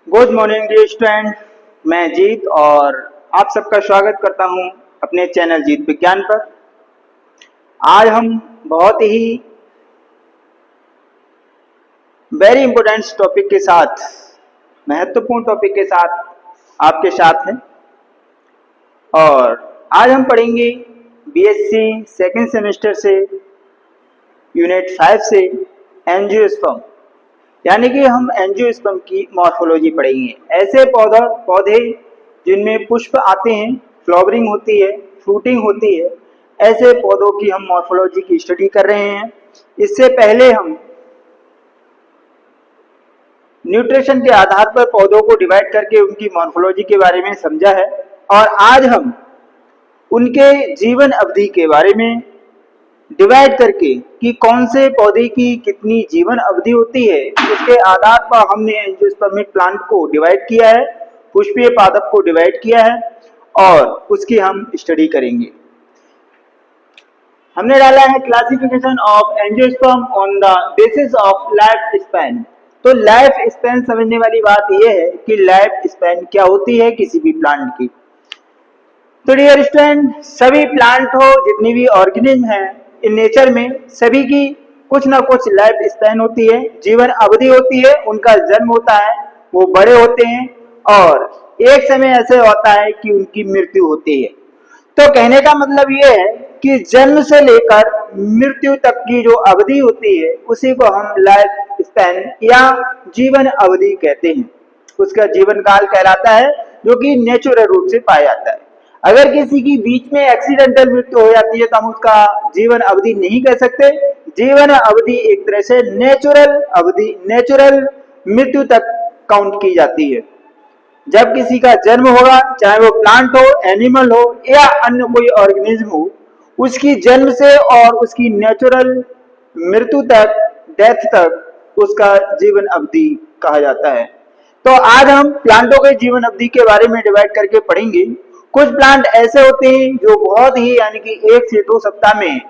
Good morning dear student. मैं जीत और आप सबका स्वागत करता हूं अपने चैनल जीत विज्ञान पर। आज हम बहुत ही वेरी इंपॉर्टेंट टॉपिक के साथ, महत्वपूर्ण टॉपिक के साथ आपके साथ हैं और आज हम पढ़ेंगे बीएससी सेकेंड सेमेस्टर से यूनिट 5 से एंजियोस्पर्म, यानी कि हम एंजियोस्पर्म की मॉर्फोलॉजी पढ़ेंगे। ऐसे पौधे जिनमें पुष्प आते हैं, फ्लावरिंग होती है, फ्रूटिंग होती है, ऐसे पौधों की हम मॉर्फोलॉजी की स्टडी कर रहे हैं। इससे पहले हम न्यूट्रिशन के आधार पर पौधों को डिवाइड करके उनकी मॉर्फोलॉजी के बारे में समझा है और आज हम उनके जीवन अवधि के बारे में डिवाइड करके कि कौन से पौधे की कितनी जीवन अवधि होती है, उसके आधार पर हमने एंजियोस्पर्मिक प्लांट को डिवाइड किया है, पुष्पीय पादप को डिवाइड किया है और उसकी हम स्टडी करेंगे। हमने डाला है classification of angiosperm on the basis of life span. तो लाइफ स्पैन समझने वाली बात यह है कि लाइफ स्पैन क्या होती है किसी भी प्लांट की। तो डियर स्टूडेंट, सभी प्लांट हो, जितनी भी ऑर्गेनिज्म है इन नेचर में, सभी की कुछ ना कुछ लाइफ स्पैन होती है, जीवन अवधि होती है। उनका जन्म होता है, वो बड़े होते हैं और एक समय ऐसे होता है कि उनकी मृत्यु होती है। तो कहने का मतलब ये है कि जन्म से लेकर मृत्यु तक की जो अवधि होती है उसी को हम लाइफ स्पैन या जीवन अवधि कहते हैं। उसका जीवन काल कहलाता है, जो कि नेचुरल रूप से पाया जाता है। अगर किसी की बीच में एक्सीडेंटल मृत्यु हो जाती है तो हम उसका जीवन अवधि नहीं कह सकते। जीवन अवधि एक तरह से नेचुरल अवधि, नेचुरल मृत्यु तक काउंट की जाती है। जब किसी का जन्म होगा, चाहे वो प्लांट हो, एनिमल हो या अन्य कोई ऑर्गेनिज्म हो, उसकी जन्म से और उसकी नेचुरल मृत्यु तक, डेथ तक उसका जीवन अवधि कहा जाता है। तो आज हम प्लांटों के जीवन अवधि के बारे में डिवाइड करके पढ़ेंगे। कुछ प्लांट ऐसे होते हैं जो बहुत ही, यानी कि 1 से 2 सप्ताह में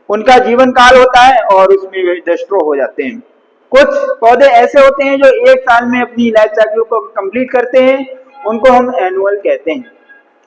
उनका जीवन काल होता है और उसमें वे डिस्ट्रॉय हो जाते हैं। कुछ पौधे ऐसे होते हैं जो 1 साल में अपनी लाइफ साइकिल को कंप्लीट करते हैं, उनको हम एनुअल कहते हैं।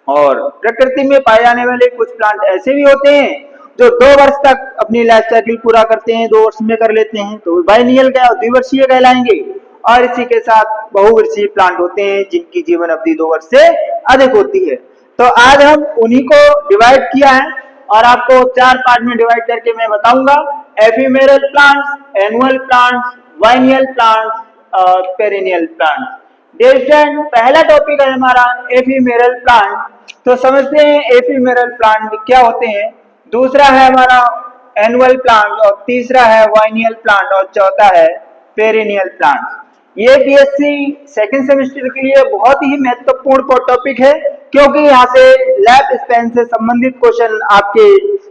और प्रकृति में पाए जाने वाले कुछ प्लांट ऐसे भी होते हैं जो 2 वर्ष तक अपनी लाइफ साइकिल पूरा करते हैं, 2 वर्ष में कर लेते हैं, तो बाइनियल या द्विवर्षीय कहलाएंगे। और इसी के साथ बहुवर्षीय प्लांट होते हैं जिनकी जीवन अवधि 2 वर्ष से अधिक होती है। तो आज हम उन्हीं को डिवाइड किया है और आपको 4 पार्ट में डिवाइड करके मैं बताऊंगा। Ephemeral plants, annual plants, biennial plants और पेरिनियल प्लांट्स। पहला टॉपिक है हमारा एफिमेरल प्लांट। तो समझते हैं एफिमेरल प्लांट क्या होते हैं। दूसरा है हमारा एनुअल प्लांट और तीसरा है बाइनियल प्लांट और चौथा है पेरिनियल प्लांट। ये बीएससी सेकंड सेमेस्टर के लिए बहुत ही महत्वपूर्ण टॉपिक है, क्योंकि यहाँ से लाइफ स्पैन से संबंधित क्वेश्चन आपके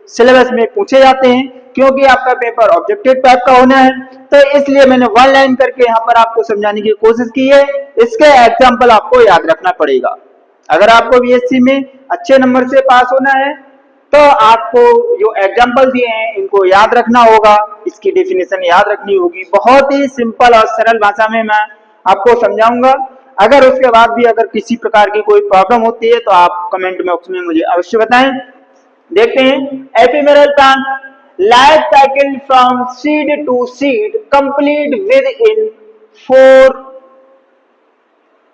सिलेबस में पूछे जाते हैं, क्योंकि आपका पेपर ऑब्जेक्टिव टाइप का होना है। तो इसलिए मैंने 1 लाइन करके यहाँ पर आपको समझाने की कोशिश की है। इसके एग्जाम्पल आपको याद रखना पड़ेगा। अगर आपको बीएससी में अच्छे नंबर से पास होना है तो आपको जो एग्जाम्पल दिए हैं इनको याद रखना होगा, इसकी डेफिनेशन याद रखनी होगी। बहुत ही सिंपल और सरल भाषा में मैं आपको समझाऊंगा। अगर उसके बाद भी अगर किसी प्रकार की कोई प्रॉब्लम होती है तो आप कमेंट बॉक्स में मुझे अवश्य बताएं। देखते हैं ephemeral plant life cycle from seed to seed complete within 4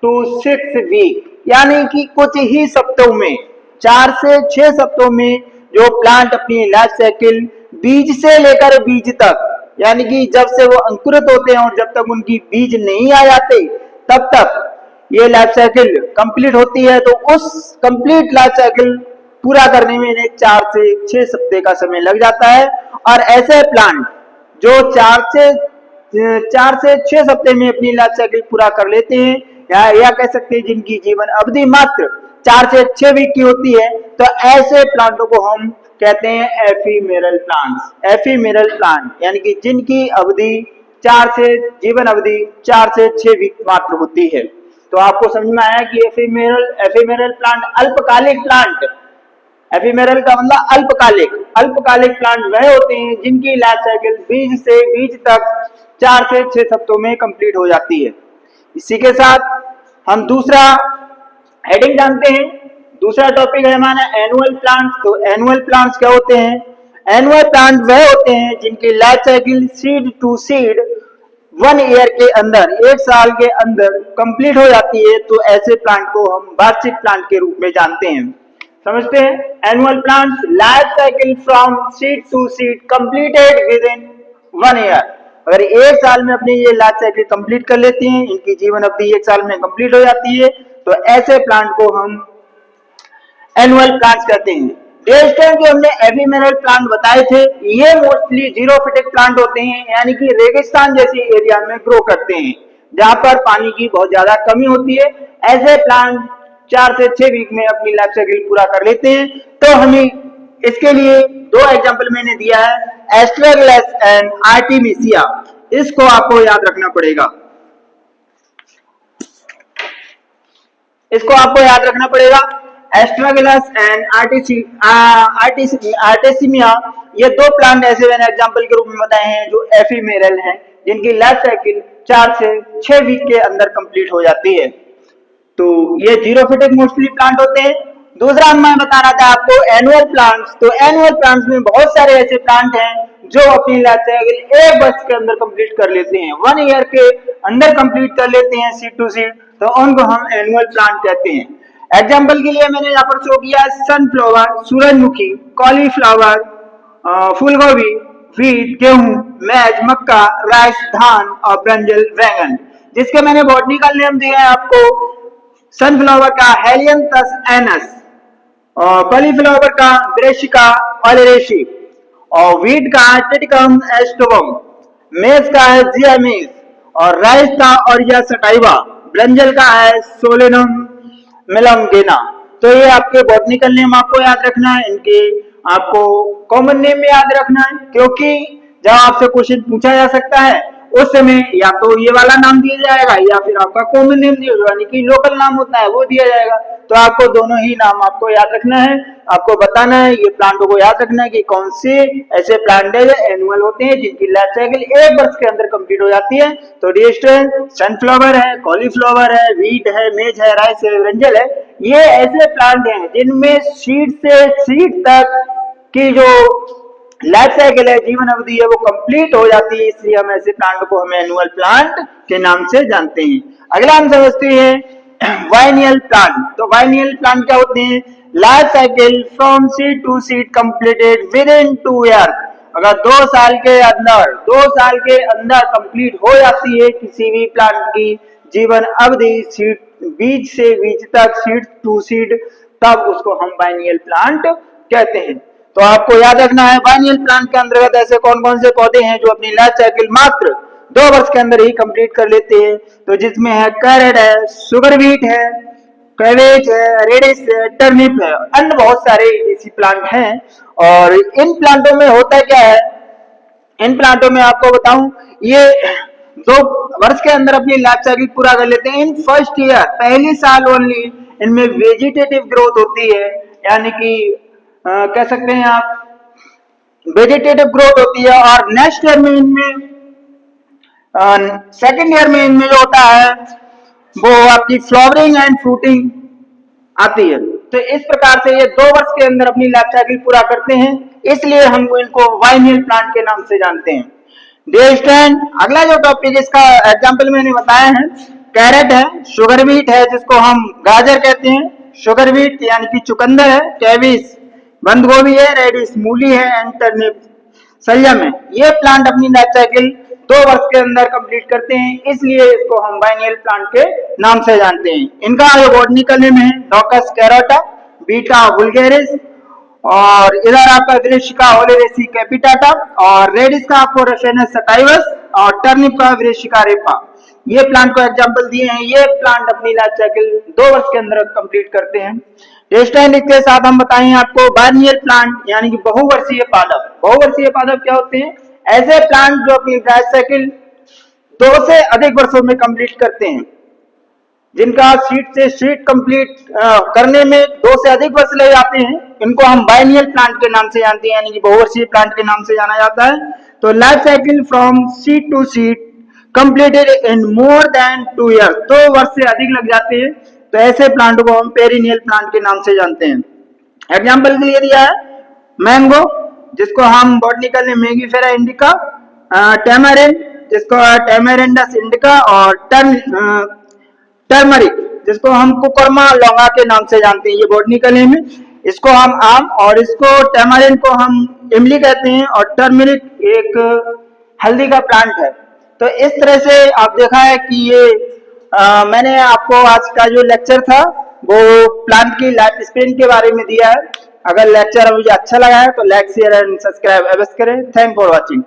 to 6 week, यानी कि कुछ ही सप्ताहों में, 4 से 6 सप्ताहों में जो प्लांट अपनी लाइफ साइकिल बीज से लेकर बीज तक, यानी कि जब से वो अंकुरित होते हैं और जब तक उनकी बीज नहीं आ जाते तब तक ये लाइफ साइकिल कंप्लीट होती है। तो उस कंप्लीट लाइफ साइकिल पूरा करने में इन्हें 4 से 6 सप्ताह का समय लग जाता है। और ऐसे प्लांट जो 4 से 6 सप्ताह में अपनी लाइफ साइकिल पूरा कर लेते हैं, या कह सकते हैं जिनकी जीवन अवधि मात्र 4 से 6 वीक की होती है, तो ऐसे प्लांटों को हम कहते हैं एफिमेरल प्लांट्स। एफिमेरल प्लांट यानी कि जिनकी अवधि जीवन अवधि 4 से 6 वीक मात्र होती है। तो आपको समझ में आया कि एफिमेरल प्लांट अल्पकालिक प्लांट, एफिमेरल का मतलब अल्पकालिक प्लांट वह होते हैं जिनकी लाइफ साइकिल बीज से बीज तक 4 से 6 सप्ताहों में कंप्लीट हो जाती है। इसी के साथ हम दूसरा हेडिंग जानते हैं। दूसरा टॉपिक है हमारा एनुअल प्लांट्स। तो एनुअल प्लांट्स क्या होते हैं? एनुअल प्लांट वह होते हैं जिनकी life cycle seed to seed 1 year के अंदर, 1 साल के अंदर कंप्लीट हो जाती है। तो ऐसे प्लांट को हम वार्षिक प्लांट के रूप में जानते हैं। समझते हैं? Annual plants life cycle from seed to seed completed within 1 year. अगर 1 साल में अपनी ये लाइफ साइकिल कंप्लीट कर लेती हैं, इनकी जीवन अवधि 1 साल में कंप्लीट हो जाती है, तो ऐसे प्लांट को हम एनुअल प्लांट्स कहते हैं। नेक्स्ट टाइम जो हमने एफिमेरल प्लांट बताए थे, ये मोस्टली जीरोफिटिक प्लांट होते हैं, यानी कि रेगिस्तान जैसी एरिया में ग्रो करते हैं जहां पर पानी की बहुत ज्यादा कमी होती है। ऐसे प्लांट 4 से 6 वीक में अपनी लाइफ साइकिल पूरा कर लेते हैं। तो हमें इसके लिए 2 एग्जांपल मैंने दिया है, एस्ट्रेगलस एंड आर्टिमिसिया। इसको आपको याद रखना पड़ेगा। एस्ट्रेगलस एंड आर्टिसिमिया, ये 2 प्लांट ऐसे मैंने एग्जांपल के रूप में बताए हैं जो एफिमेरल हैं, जिनकी लाइफ साइकिल 4 से 6 वीक के अंदर कंप्लीट हो जाती है। तो ये जीरोफिटिक मोस्टली प्लांट होते हैं। दूसरा मैं बता रहा था आपको एनुअल प्लांट्स। तो एनुअल प्लांट्स में बहुत सारे ऐसे प्लांट हैं जो अपनी लाइफ साइकिल 1 वर्ष के अंदर कंप्लीट कर लेते हैं, 1 ईयर के अंदर कंप्लीट कर लेते हैं सीड टू सीड, तो उनको हम एनुअल प्लांट कहते हैं। एग्जाम्पल के लिए मैंने यहाँ पर शो किया सनफ्लावर, सूरजमुखी, कॉलीफ्लावर, फूलगोभी, वीट, गेहूं, मैज, मक्का, राइस, धान और ब्रिंजल, बैंगन, जिसके मैंने बॉटनिकल नेम दिए हैं आपको। सनफ्लावर का हेलियंथस एनस, और कॉलीफ्लावर का ब्रेशिका ओलेरेसी, और वीट का टिटिकम एस्टोबम, मेज का है जियामेज, और राइस का ओरिया सटाइवा, ब्रिंजल का है सोलेनम मेलंगेना। तो ये आपके बॉटनिकल नेम आपको याद रखना है, इनके आपको कॉमन नेम में याद रखना है, क्योंकि जब आपसे क्वेश्चन पूछा जा सकता है उस समय या तो ये वाला नाम दिया जाएगा या फिर आपका कॉमन नेम दिया जाएगा, यानी कि लोकल नाम होता है वो दिया जाएगा। तो आपको दोनों ही नाम आपको याद रखना है, आपको बताना है, ये प्लांटों को याद रखना है कि कौन से ऐसे प्लांट है जो एनुअल होते हैं जिनकी लाइफ साइकिल 1 वर्ष के अंदर कंप्लीट हो जाती है। तो रेस्टोरेंट सनफ्लावर है, कॉलीफ्लावर है, वीट है, मेज है, राइस है, ब्रिंजल है, ये ऐसे प्लांट हैं जिनमें सीड से सीड तक की जो लाइफ साइकिल है, जीवन अवधि है, वो कंप्लीट हो जाती है। इसलिए हम ऐसे प्लांट को हम एनुअल प्लांट के नाम से जानते हैं। अगला हम समझते हैं वाइनियल प्लांट। तो वाइनियल प्लांट क्या होते हैं? Life cycle from seed to seed completed within 2 year. अगर 2 साल के अंदर कंप्लीट हो जाती है किसी भी प्लांट की जीवन अवधि, सीड बीज से बीज तक, सीड टू सीड, तब उसको हम बाइनियल प्लांट कहते हैं। तो आपको याद रखना है बाइनियल प्लांट के अंतर्गत ऐसे कौन कौन से पौधे हैं जो अपनी लाइफ साइकिल मात्र 2 वर्ष के अंदर ही कंप्लीट कर लेते हैं। तो जिसमें है कैरेट है, सुगर बीट है, कैबेज है, रेडिश है, टर्निप है, अन्य बहुत सारे इसी प्लांट हैं। और इन प्लांटों में होता क्या है, इन प्लांटों में आपको बताऊं, ये 2 वर्ष के अंदर अपनी लाइफ साइकिल पूरा कर लेते हैं। इन फर्स्ट ईयर, पहले साल ओनली, इनमें वेजिटेटिव ग्रोथ होती है, यानी कि कह सकते हैं आप वेजिटेटिव ग्रोथ होती है। और नेक्स्ट ईयर में इनमें, सेकेंड ईयर में इनमें जो होता है वो आपकी फ्लावरिंग एंड फ्रूटिंग आती है। तो इस प्रकार से ये 2 वर्ष के अंदर अपनी लाइफ साइकिल पूरा करते हैं, इसलिए हम इनको वाइनियल प्लांट के नाम से जानते हैं। डियर स्टूडेंट, अगला जो टॉपिक इसका एग्जाम्पल मैंने बताया है, कैरेट है, शुगर बीट है जिसको हम गाजर कहते हैं, शुगर बीट यानी कि चुकंदर है, कैबिज बंद गोभी है, रेडिश मूली है, एंड टर्निप सलजम है। ये प्लांट अपनी लाइफ साइकिल 2 वर्ष के अंदर कंप्लीट करते हैं, इसलिए इसको हम बाइनियल प्लांट के नाम से जानते हैं। इनका जो बॉटनिकल नेम है डॉकस कैरोटा, बीटा वुल्गेरिस, और इधर आपका वृक्षिका ओलेरेसी कैपिटाटा, और रेडिश का आपको रेफेनस सटाइवस, और टर्निप का वृक्षिका रेपा। ये प्लांट को एग्जाम्पल दिए हैं। ये प्लांट अपनी लाइफ साइकिल 2 वर्ष के अंदर कंप्लीट करते हैं। इसके साथ हम बताएं आपको बाइनियल प्लांट यानी कि बहुवर्षीय पादप। बहुवर्षीय पादप क्या होते हैं? ऐसे प्लांट जो अपनी लाइफ साइकिल 2 से अधिक वर्षों में कंप्लीट करते हैं, जिनका सीड से सीड कंप्लीट करने में 2 से अधिक वर्ष लग जाते हैं, इनको हम बाइनियल प्लांट के नाम से जानते हैं, यानी कि बहुवर्षीय प्लांट के नाम से जाना जाता है। तो life cycle from seed to seed completed in more than 2 year, 2 वर्ष से अधिक लग जाते हैं, तो ऐसे प्लांट को हम पेरिनियल प्लांट के नाम से जानते हैं। एग्जाम्पल के लिए दिया है मैंगो, जिसको हम बॉटनिकल में मेंगीफेरा इंडिका, टैमारिन जिसको टैमारिंडस इंडिका, और टर्मरिक जिसको हम कुकरमा लौंगा के नाम से जानते हैं, ये बॉटनिकल नेम है। इसको हम आम, और इसको टैमारिन को हम इमली कहते हैं, और टर्मरिक एक हल्दी का प्लांट है। तो इस तरह से आप देखा है कि ये मैंने आपको आज का जो लेक्चर था वो प्लांट की लाइफ स्पेन के बारे में दिया है। अगर लेक्चर मुझे अच्छा लगा है तो लाइक शेयर एंड सब्सक्राइब अवश्य करें। Thank for watching.